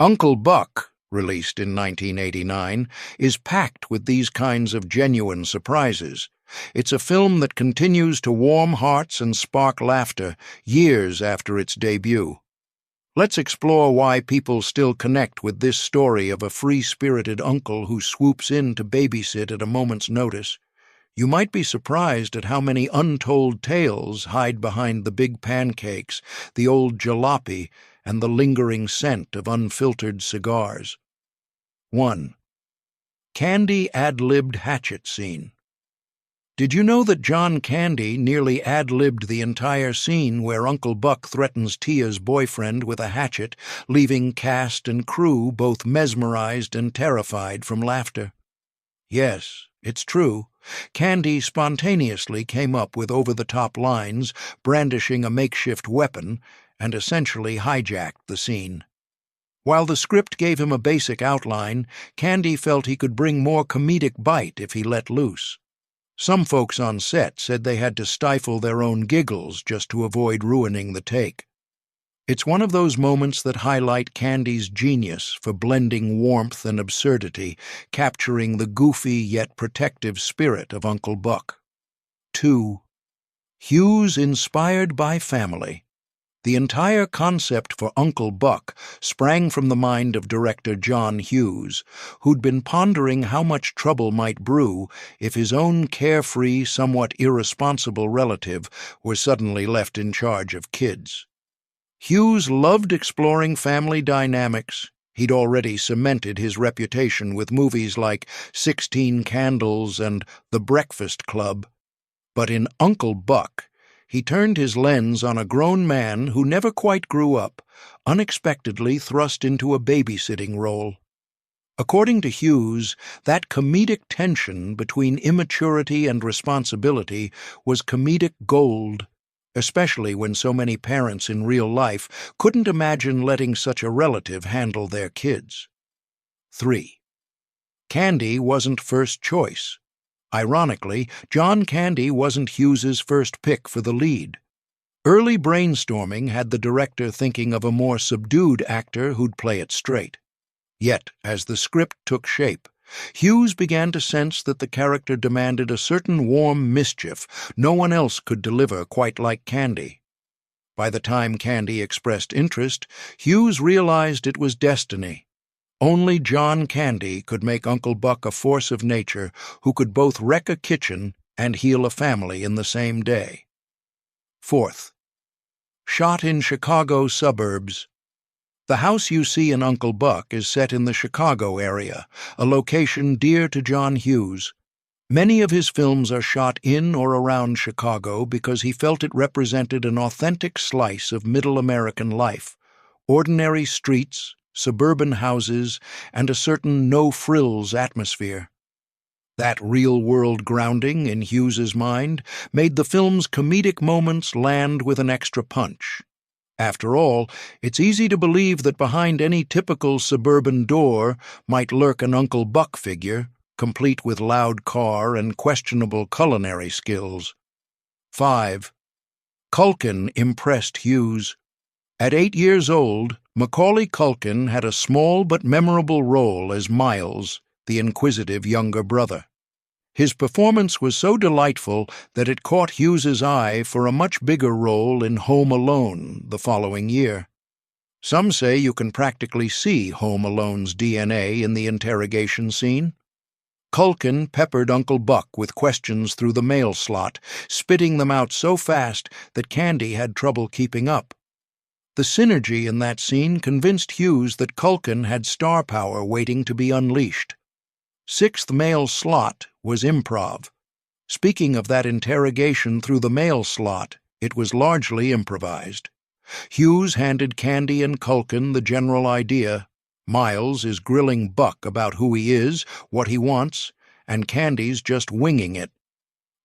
Uncle Buck, released in 1989, is packed with these kinds of genuine surprises. It's a film that continues to warm hearts and spark laughter years after its debut. Let's explore why people still connect with this story of a free-spirited uncle who swoops in to babysit at a moment's notice. You might be surprised at how many untold tales hide behind the big pancakes, the old jalopy, and the lingering scent of unfiltered cigars. 1. Candy ad-libbed hatchet scene. Did you know that John Candy nearly ad-libbed the entire scene where Uncle Buck threatens Tia's boyfriend with a hatchet, leaving cast and crew both mesmerized and terrified from laughter? Yes, it's true. Candy spontaneously came up with over-the-top lines, brandishing a makeshift weapon, and essentially hijacked the scene. While the script gave him a basic outline, Candy felt he could bring more comedic bite if he let loose. Some folks on set said they had to stifle their own giggles just to avoid ruining the take. It's one of those moments that highlight Candy's genius for blending warmth and absurdity, capturing the goofy yet protective spirit of Uncle Buck. 2. Hughes inspired by family. The entire concept for Uncle Buck sprang from the mind of director John Hughes, who'd been pondering how much trouble might brew if his own carefree, somewhat irresponsible relative were suddenly left in charge of kids. Hughes loved exploring family dynamics. He'd already cemented his reputation with movies like 16 Candles and The Breakfast Club. But in Uncle Buck, he turned his lens on a grown man who never quite grew up, unexpectedly thrust into a babysitting role. According to Hughes, that comedic tension between immaturity and responsibility was comedic gold, especially when so many parents in real life couldn't imagine letting such a relative handle their kids. 3. Candy wasn't first choice. Ironically, John Candy wasn't Hughes's first pick for the lead. Early brainstorming had the director thinking of a more subdued actor who'd play it straight. Yet, as the script took shape, Hughes began to sense that the character demanded a certain warm mischief no one else could deliver quite like Candy. By the time Candy expressed interest, Hughes realized it was destiny. Only John Candy could make Uncle Buck a force of nature who could both wreck a kitchen and heal a family in the same day. 4th. Shot in Chicago suburbs. The house you see in Uncle Buck is set in the Chicago area, a location dear to John Hughes. Many of his films are shot in or around Chicago because he felt it represented an authentic slice of middle American life, ordinary streets, suburban houses, and a certain no-frills atmosphere. That real-world grounding in Hughes's mind made the film's comedic moments land with an extra punch. After all, it's easy to believe that behind any typical suburban door might lurk an Uncle Buck figure, complete with loud car and questionable culinary skills. 5. Culkin impressed Hughes. At 8 years old, Macaulay Culkin had a small but memorable role as Miles, the inquisitive younger brother. His performance was so delightful that it caught Hughes's eye for a much bigger role in Home Alone the following year. Some say you can practically see Home Alone's DNA in the interrogation scene. Culkin peppered Uncle Buck with questions through the mail slot, spitting them out so fast that Candy had trouble keeping up. The synergy in that scene convinced Hughes that Culkin had star power waiting to be unleashed. 6th mail slot was improv. Speaking of that interrogation through the mail slot, it was largely improvised. Hughes handed Candy and Culkin the general idea. Miles is grilling Buck about who he is, what he wants, and Candy's just winging it.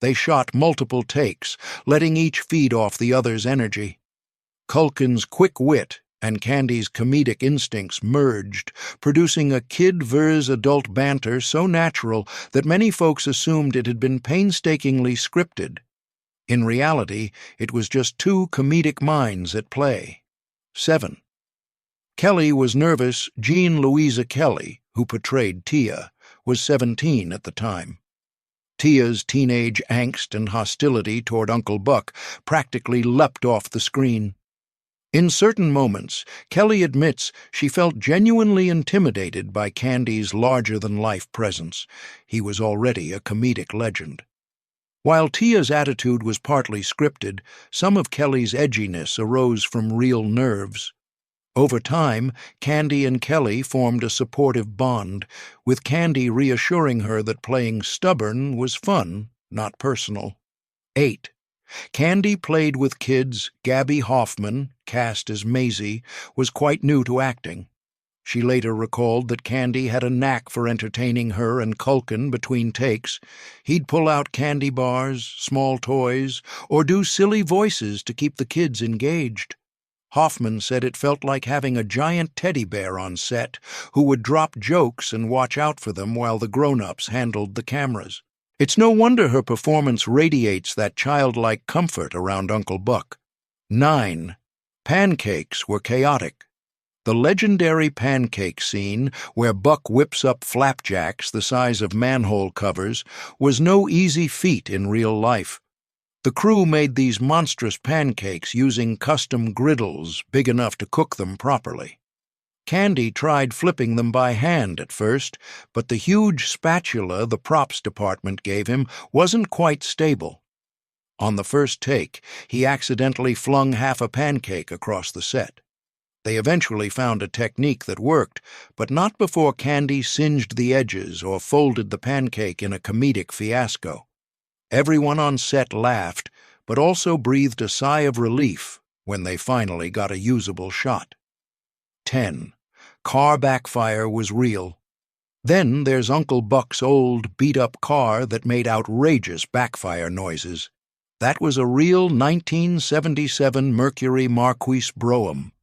They shot multiple takes, letting each feed off the other's energy. Culkin's quick wit and Candy's comedic instincts merged, producing a kid-versus-adult banter so natural that many folks assumed it had been painstakingly scripted. In reality, it was just two comedic minds at play. 7. Kelly was nervous. Jean Louisa Kelly, who portrayed Tia, was 17 at the time. Tia's teenage angst and hostility toward Uncle Buck practically leapt off the screen. In certain moments, Kelly admits she felt genuinely intimidated by Candy's larger-than-life presence. He was already a comedic legend. While Tia's attitude was partly scripted, some of Kelly's edginess arose from real nerves. Over time, Candy and Kelly formed a supportive bond, with Candy reassuring her that playing stubborn was fun, not personal. 8. Candy played with kids. Gabby Hoffman, cast as Maisie, was quite new to acting. She later recalled that Candy had a knack for entertaining her and Culkin between takes. He'd pull out candy bars, small toys, or do silly voices to keep the kids engaged. Hoffman said it felt like having a giant teddy bear on set who would drop jokes and watch out for them while the grown-ups handled the cameras. It's no wonder her performance radiates that childlike comfort around Uncle Buck. 9. Pancakes were chaotic. The legendary pancake scene, where Buck whips up flapjacks the size of manhole covers, was no easy feat in real life. The crew made these monstrous pancakes using custom griddles big enough to cook them properly. Candy tried flipping them by hand at first, but the huge spatula the props department gave him wasn't quite stable. On the first take, he accidentally flung half a pancake across the set. They eventually found a technique that worked, but not before Candy singed the edges or folded the pancake in a comedic fiasco. Everyone on set laughed, but also breathed a sigh of relief when they finally got a usable shot. 10. Car backfire was real. Then there's Uncle Buck's old, beat-up car that made outrageous backfire noises. That was a real 1977 Mercury Marquis Brougham.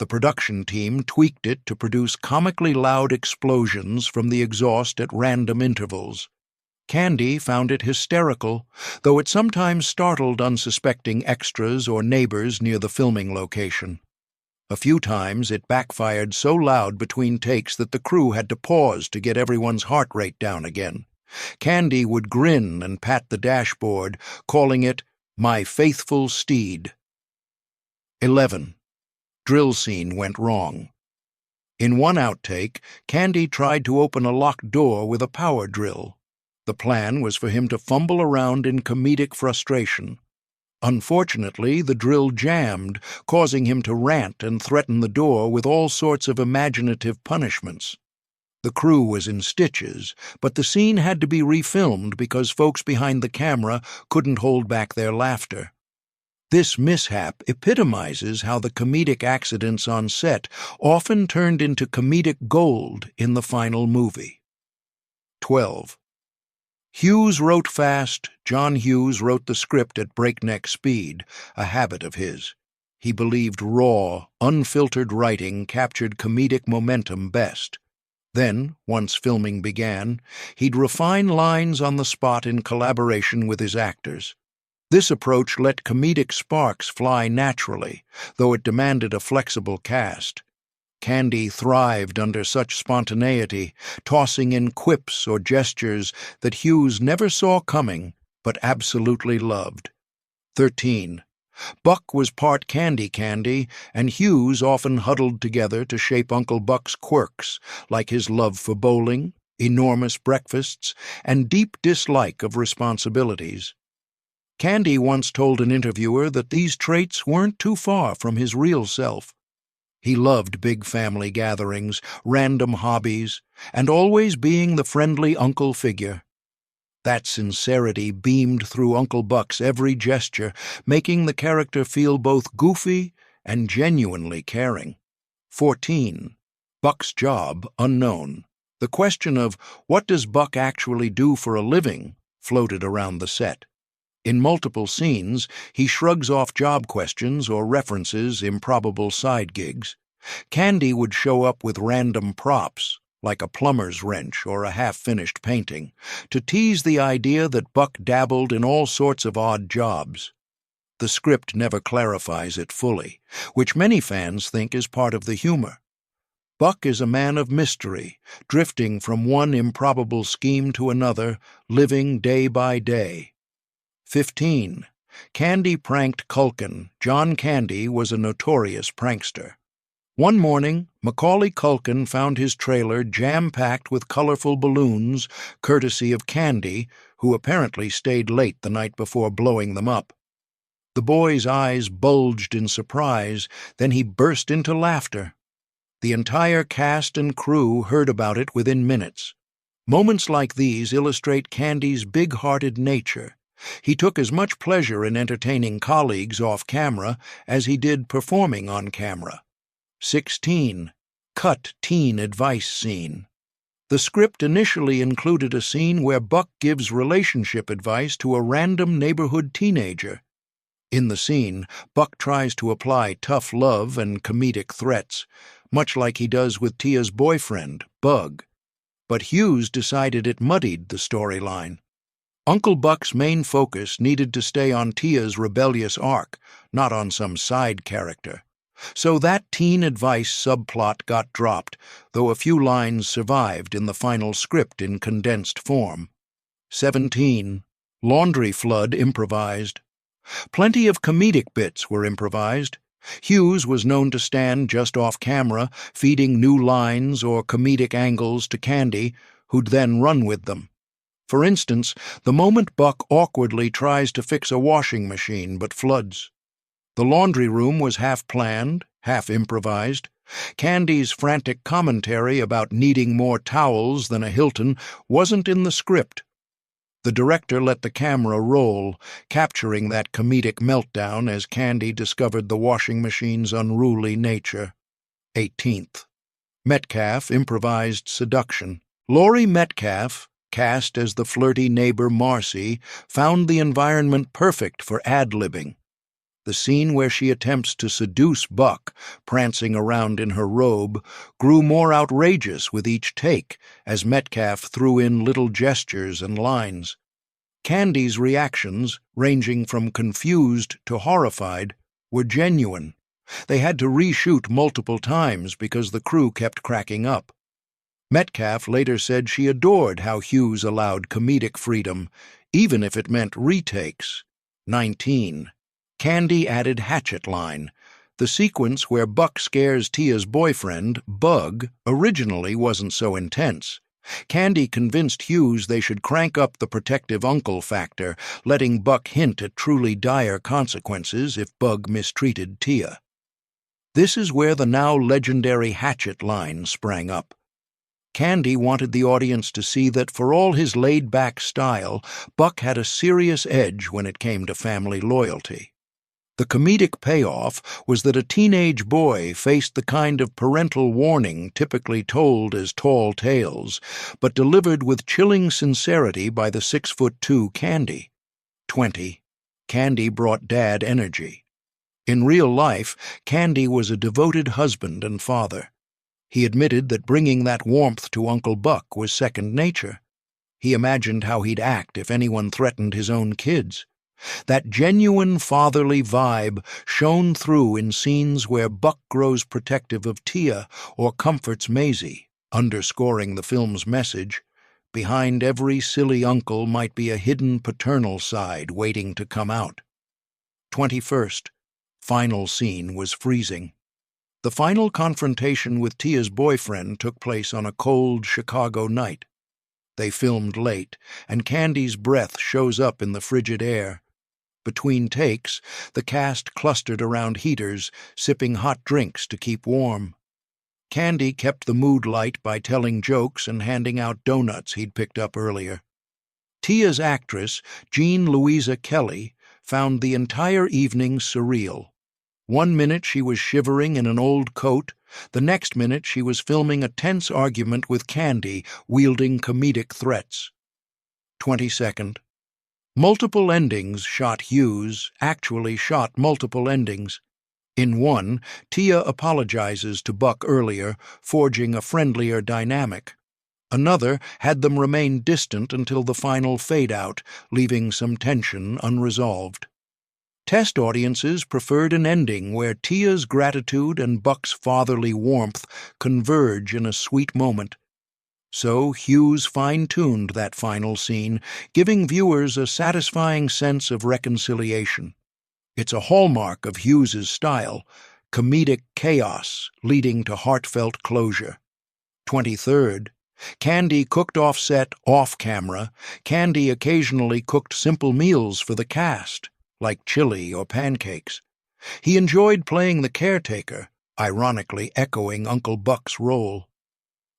The production team tweaked it to produce comically loud explosions from the exhaust at random intervals. Candy found it hysterical, though it sometimes startled unsuspecting extras or neighbors near the filming location. A few times it backfired so loud between takes that the crew had to pause to get everyone's heart rate down again. Candy would grin and pat the dashboard, calling it "my faithful steed." 11. Drill scene went wrong. In one outtake, Candy tried to open a locked door with a power drill. The plan was for him to fumble around in comedic frustration. Unfortunately, the drill jammed, causing him to rant and threaten the door with all sorts of imaginative punishments. The crew was in stitches, but the scene had to be refilmed because folks behind the camera couldn't hold back their laughter. This mishap epitomizes how the comedic accidents on set often turned into comedic gold in the final movie. 12. Hughes wrote fast. John Hughes wrote the script at breakneck speed, a habit of his. He believed raw, unfiltered writing captured comedic momentum best. Then, once filming began, he'd refine lines on the spot in collaboration with his actors. This approach let comedic sparks fly naturally, though it demanded a flexible cast. Candy thrived under such spontaneity, tossing in quips or gestures that Hughes never saw coming, but absolutely loved. 13. Buck was part candy, and Hughes often huddled together to shape Uncle Buck's quirks, like his love for bowling, enormous breakfasts, and deep dislike of responsibilities. Candy once told an interviewer that these traits weren't too far from his real self. He loved big family gatherings, random hobbies, and always being the friendly uncle figure. That sincerity beamed through Uncle Buck's every gesture, making the character feel both goofy and genuinely caring. 14. Buck's job unknown. The question of what does Buck actually do for a living floated around the set. In multiple scenes, he shrugs off job questions or references improbable side gigs. Candy would show up with random props, like a plumber's wrench or a half-finished painting, to tease the idea that Buck dabbled in all sorts of odd jobs. The script never clarifies it fully, which many fans think is part of the humor. Buck is a man of mystery, drifting from one improbable scheme to another, living day by day. 15. Candy pranked Culkin. John Candy was a notorious prankster. One morning, Macaulay Culkin found his trailer jam-packed with colorful balloons, courtesy of Candy, who apparently stayed late the night before blowing them up. The boy's eyes bulged in surprise, then he burst into laughter. The entire cast and crew heard about it within minutes. Moments like these illustrate Candy's big-hearted nature. He took as much pleasure in entertaining colleagues off-camera as he did performing on camera. 16. Cut teen advice scene. The script initially included a scene where Buck gives relationship advice to a random neighborhood teenager. In the scene, Buck tries to apply tough love and comedic threats, much like he does with Tia's boyfriend, Bug. But Hughes decided it muddied the storyline. Uncle Buck's main focus needed to stay on Tia's rebellious arc, not on some side character. So that teen advice subplot got dropped, though a few lines survived in the final script in condensed form. 17. Laundry flood improvised. Plenty of comedic bits were improvised. Hughes was known to stand just off camera, feeding new lines or comedic angles to Candy, who'd then run with them. For instance, the moment Buck awkwardly tries to fix a washing machine but floods. The laundry room was half planned, half improvised. Candy's frantic commentary about needing more towels than a Hilton wasn't in the script. The director let the camera roll, capturing that comedic meltdown as Candy discovered the washing machine's unruly nature. 18th. Metcalf improvised seduction. Laurie Metcalf, cast as the flirty neighbor Marcy, found the environment perfect for ad-libbing. The scene where she attempts to seduce Buck, prancing around in her robe, grew more outrageous with each take as Metcalf threw in little gestures and lines. Candy's reactions, ranging from confused to horrified, were genuine. They had to reshoot multiple times because the crew kept cracking up. Metcalf later said she adored how Hughes allowed comedic freedom, even if it meant retakes. 19. Candy added hatchet line. The sequence where Buck scares Tia's boyfriend, Bug, originally wasn't so intense. Candy convinced Hughes they should crank up the protective uncle factor, letting Buck hint at truly dire consequences if Bug mistreated Tia. This is where the now legendary hatchet line sprang up. Candy wanted the audience to see that for all his laid-back style, Buck had a serious edge when it came to family loyalty. The comedic payoff was that a teenage boy faced the kind of parental warning typically told as tall tales, but delivered with chilling sincerity by the 6'2" Candy. 20. Candy brought Dad energy. In real life, Candy was a devoted husband and father. He admitted that bringing that warmth to Uncle Buck was second nature. He imagined how he'd act if anyone threatened his own kids. That genuine fatherly vibe shone through in scenes where Buck grows protective of Tia or comforts Maisie, underscoring the film's message. Behind every silly uncle might be a hidden paternal side waiting to come out. 21st. Final scene was freezing. The final confrontation with Tia's boyfriend took place on a cold Chicago night. They filmed late, and Candy's breath shows up in the frigid air. Between takes, the cast clustered around heaters, sipping hot drinks to keep warm. Candy kept the mood light by telling jokes and handing out donuts he'd picked up earlier. Tia's actress, Jean Louisa Kelly, found the entire evening surreal. One minute she was shivering in an old coat, the next minute she was filming a tense argument with Candy, wielding comedic threats. 22nd. Multiple endings shot. Hughes actually shot multiple endings. In one, Tia apologizes to Buck earlier, forging a friendlier dynamic. Another had them remain distant until the final fade-out, leaving some tension unresolved. Test audiences preferred an ending where Tia's gratitude and Buck's fatherly warmth converge in a sweet moment. So Hughes fine-tuned that final scene, giving viewers a satisfying sense of reconciliation. It's a hallmark of Hughes's style, comedic chaos leading to heartfelt closure. 23rd. Candy cooked off-set, off-camera. Candy occasionally cooked simple meals for the cast, like chili or pancakes. He enjoyed playing the caretaker, ironically echoing Uncle Buck's role.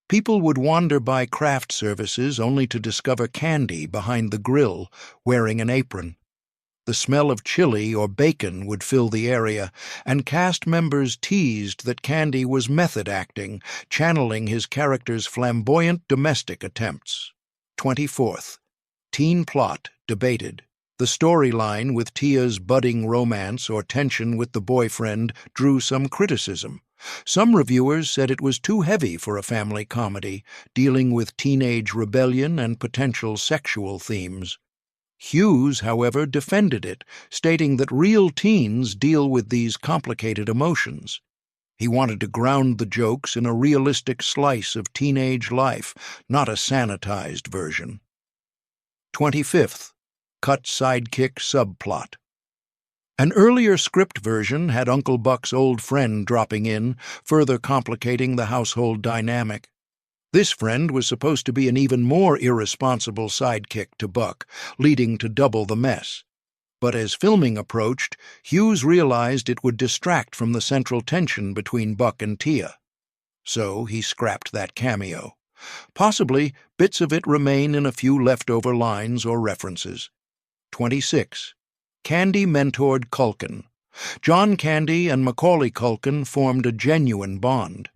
People would wander by craft services only to discover Candy behind the grill, wearing an apron. The smell of chili or bacon would fill the area, and cast members teased that Candy was method acting, channeling his character's flamboyant domestic attempts. 24th. Teen plot debated. The storyline with Tia's budding romance or tension with the boyfriend drew some criticism. Some reviewers said it was too heavy for a family comedy, dealing with teenage rebellion and potential sexual themes. Hughes, however, defended it, stating that real teens deal with these complicated emotions. He wanted to ground the jokes in a realistic slice of teenage life, not a sanitized version. 25th. Cut sidekick subplot. An earlier script version had Uncle Buck's old friend dropping in, further complicating the household dynamic. This friend was supposed to be an even more irresponsible sidekick to Buck, leading to double the mess. But as filming approached, Hughes realized it would distract from the central tension between Buck and Tia. So he scrapped that cameo. Possibly, bits of it remain in a few leftover lines or references. 26. Candy mentored Culkin. John Candy and Macaulay Culkin formed a genuine bond.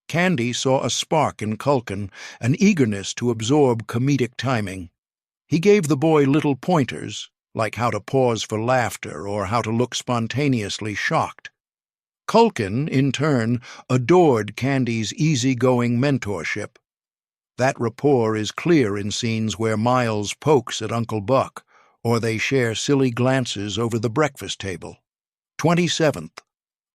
Candy saw a spark in Culkin, an eagerness to absorb comedic timing. He gave the boy little pointers, like how to pause for laughter or how to look spontaneously shocked. Culkin, in turn, adored Candy's easygoing mentorship. That rapport is clear in scenes where Miles pokes at Uncle Buck, or they share silly glances over the breakfast table. 27th.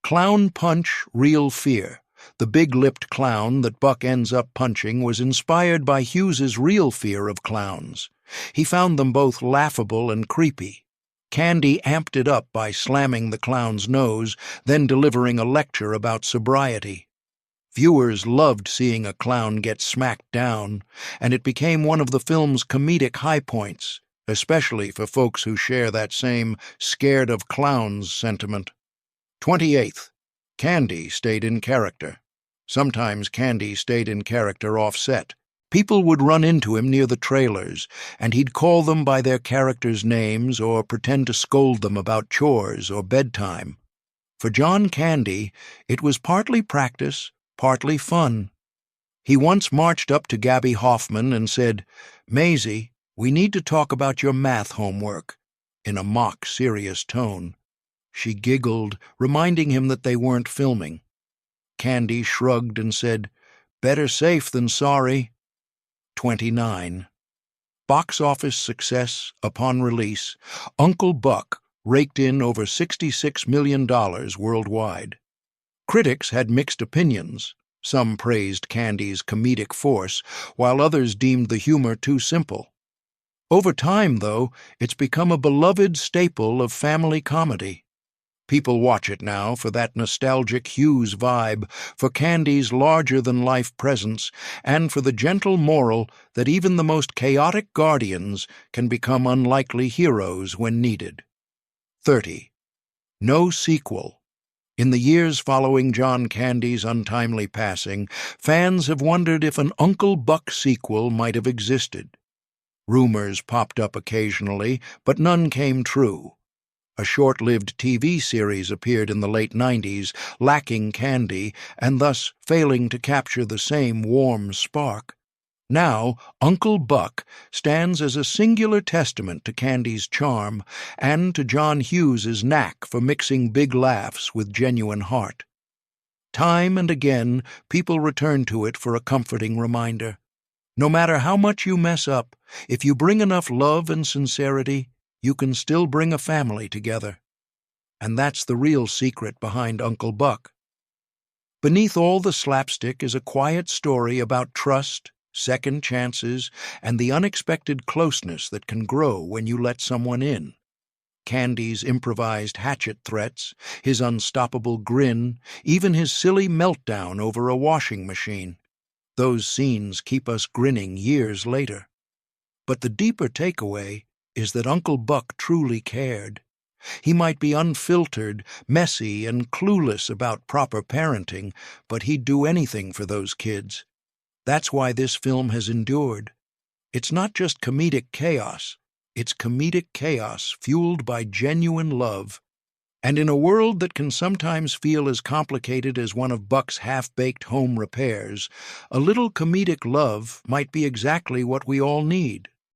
Clown punch, real fear. The big-lipped clown that Buck ends up punching was inspired by Hughes's real fear of clowns. He found them both laughable and creepy. Candy amped it up by slamming the clown's nose, then delivering a lecture about sobriety. Viewers loved seeing a clown get smacked down, and it became one of the film's comedic high points, especially for folks who share that same scared of clowns sentiment. 28th. Candy stayed in character. Sometimes Candy stayed in character off-set. People would run into him near the trailers, and he'd call them by their characters' names or pretend to scold them about chores or bedtime. For John Candy, it was partly practice, partly fun. He once marched up to Gabby Hoffman and said, "Maisie, we need to talk about your math homework," in a mock serious tone. She giggled, reminding him that they weren't filming. Candy shrugged and said, "Better safe than sorry." 29. Box office success upon release. Uncle Buck raked in over $66 million worldwide. Critics had mixed opinions. Some praised Candy's comedic force, while others deemed the humor too simple. Over time, though, it's become a beloved staple of family comedy. People watch it now for that nostalgic Hughes vibe, for Candy's larger-than-life presence, and for the gentle moral that even the most chaotic guardians can become unlikely heroes when needed. 30. No sequel. In the years following John Candy's untimely passing, fans have wondered if an Uncle Buck sequel might have existed. Rumors popped up occasionally, but none came true. A short-lived TV series appeared in the late 90s, lacking Candy and thus failing to capture the same warm spark. Now, Uncle Buck stands as a singular testament to Candy's charm and to John Hughes's knack for mixing big laughs with genuine heart. Time and again, people return to it for a comforting reminder. No matter how much you mess up, if you bring enough love and sincerity, you can still bring a family together. And that's the real secret behind Uncle Buck. Beneath all the slapstick is a quiet story about trust, second chances, and the unexpected closeness that can grow when you let someone in. Candy's improvised hatchet threats, his unstoppable grin, even his silly meltdown over a washing machine. Those scenes keep us grinning years later. But the deeper takeaway is that Uncle Buck truly cared. He might be unfiltered, messy, and clueless about proper parenting, but he'd do anything for those kids. That's why this film has endured. It's not just comedic chaos. It's comedic chaos fueled by genuine love. And in a world that can sometimes feel as complicated as one of Buck's half-baked home repairs, a little comedic love might be exactly what we all need.